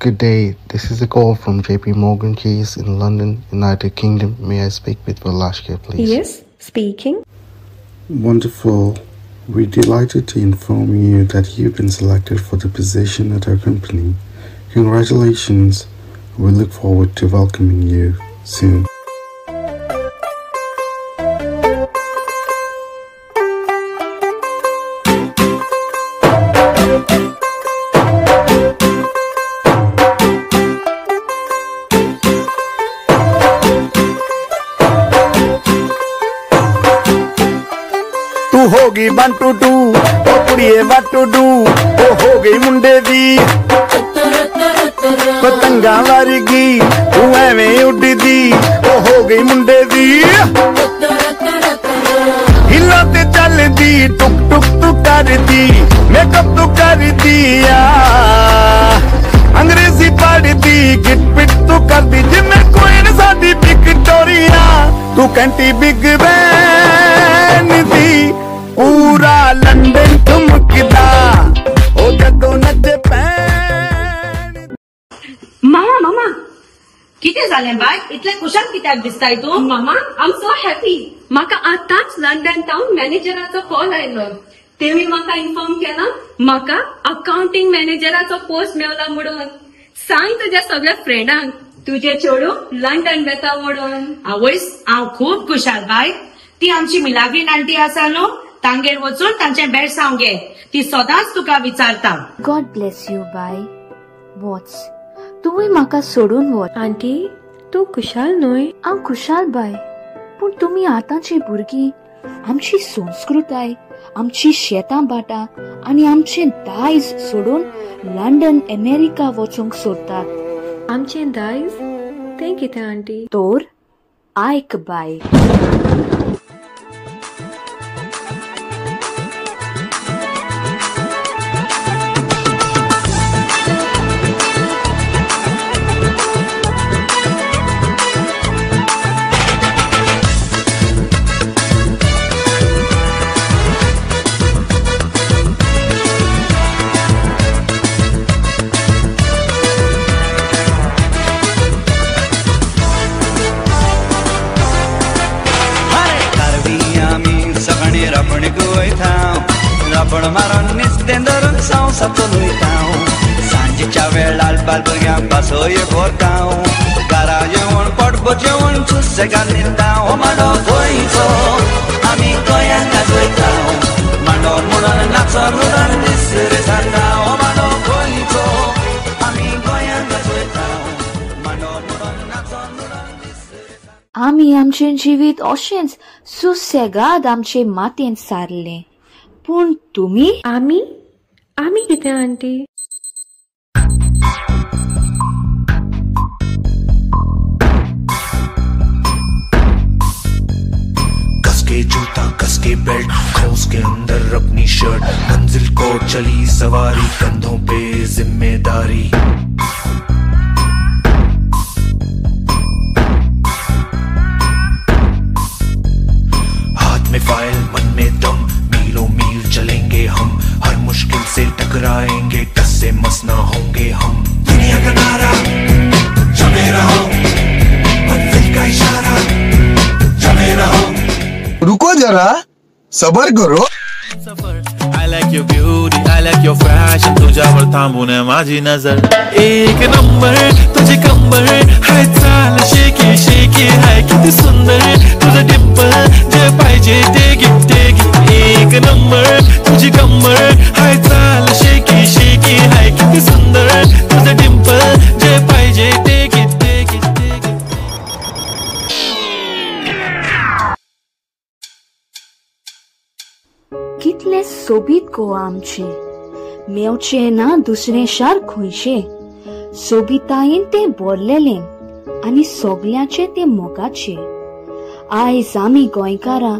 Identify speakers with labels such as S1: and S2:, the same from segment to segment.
S1: Good day. This is a call from JP Morgan Chase in London, United Kingdom. May I speak with Volashka, please?
S2: Yes, speaking.
S1: Wonderful. We're delighted to inform you that you've been selected for the position at our company. Congratulations. We look forward to welcoming you soon.
S3: तू होगी 1 2 2 ओ कुड़िए what to do ओ हो गई मुंडे दी पतंगा वर्गी तू एवें उड़दी ओ हो गई मुंडे दी हिला ते चलदी टुक टुक तू करदी मेकअप तू करदी अंग्रेजी पढ़दी गिट पिट तू करदी जिम्मे कोई न साडी विक्टोरिया तू कैंटी बिग बैन दी पूरा लंदन ठुमकदा ओ जदों नचे पैन
S4: मामा किती जालें बाय इतले कुशाल कित्याक दिसताय तू
S2: मामा आय एम सो हॅपी म्हाका आतांच लंडन टाउन मॅनेजराचो कॉल आयलो तेमी म्हाका इन्फॉर्म केला म्हाका अकाउंटिंग मॅनेजराचो पोस्ट मेवला म्हणून सांग तुज्या सगळ्या फ्रेंडांक तुझे चेडू लंडन वेता म्हणून
S4: आवयस हांव खूब खुशाल बाय ती आमची मिलाग्रीन आंटी आसा न्हू तांगेर वचून तांचें बेड सांगे ती सदांच तुका विचारता
S5: गॉड ब्लेस यू बाय वॉच तुवें म्हाका सोडून वच
S2: आंटी तू खुशाल न्हय
S5: हांव खुशाल बाय पूण तुमी आतांची भुरगीं आमची संस्कृताय आमची शेतां भाटां आनी आमचें दायज सोडून लंडन अमेरिका वचूंक सोदतात
S2: आमचें दायज तें कितें आंटी
S5: तोर आयक बाय
S6: राबण मारून निस्तें धरून सांवसातून वयतां सांजेच्या वेळार बालभुरग्यांक पासय भरतां घरा येवन पडपो जेवण सुसेगाद न्हिदतां मांडो गोंयचो आमी गोंयांत वयतां मांडो म्हणून नाचोन म्हणून दीस सांगता मांडो गोंयचो आमी गोंयांत वयतां मांडो म्हणून नाचोन म्हणून दीस
S5: आमी आमचें जिवीत अशेंच सुसेगाद आमचे मातयेंत सारलें पूण तुमी
S2: आमी कितें आंटी
S7: कसके जूता कसके बेल्ट खोस के अंदर अपनी शर्ट मंजिल को चली सवारी कंधों पे जिम्मेदारी हाथ में फाइल मन में दम मीलों मील चलेंगे हम हर मुश्किल से टकराएंगे टस से मस ना होंगे हम दुनिया का नारा जमे रहो मंजिल का इशारा जमे रहो
S8: रुको जरा सबर करो
S9: I like your beauty, I like your fashion तुझ्यावर थांबून माझी नजर एक नंबर तुझे कंबर हाय चाल शेकी शेकी हाय किती सुंदर तुझं डिंपल जे पाहिजे ते गिफ्ट एक नंबर तुझी कंबर हाय चाल शेकी शेकी हाय किती सुंदर तुझं डिंपल जे पाहिजे ते गिफ्ट
S5: कितले सोबीत गो आमचे मेवचे ना दुसरे शार खंयचे सोबितायेन ते भरलेलें आनी सगळ्याचे ते मोगाचे आयज आमी गोंयकारां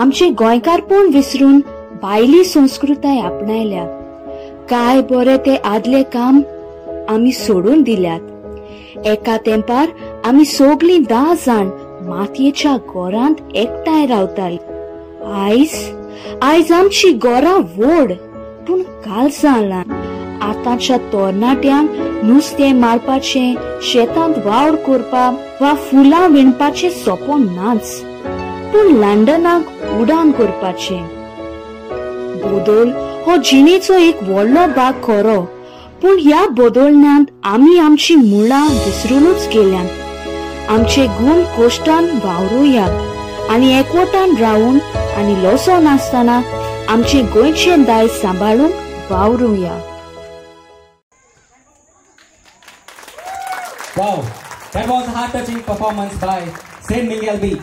S5: आमचे गोंयकारपण विसरून भायली संस्कृताय आपणायल्या काय बरे ते आदले काम आमी सोडून दिल्यात एका तेंपार आमी सगळीं 10 जाण मातयेच्या घरांत एकठांय रावताली आयज आमची घरां व्हड पूण काळजां ल्हान आतांच्या तरणाट्यांक नुस्तें मारपाचें, शेतांत वावर करपाक वा फुलां विणपाचें सोंपों नाच, पूण लंडनाक उडाण करपाचें. बदल हो जिणेचो एक व्हडलो भाग खरो, पूण ह्या बदलण्यांत आमी आमची मुळां विसरूनच गेल्यात. आमचे गूण कोश्टान वावरुयात आनी एकवटान रावून आनी लोसो नासतना आमचे गोंयचें दायज सांबाळूंक वावरुया.
S10: Wow, that was a heart-touching performance by Saint Miguel B.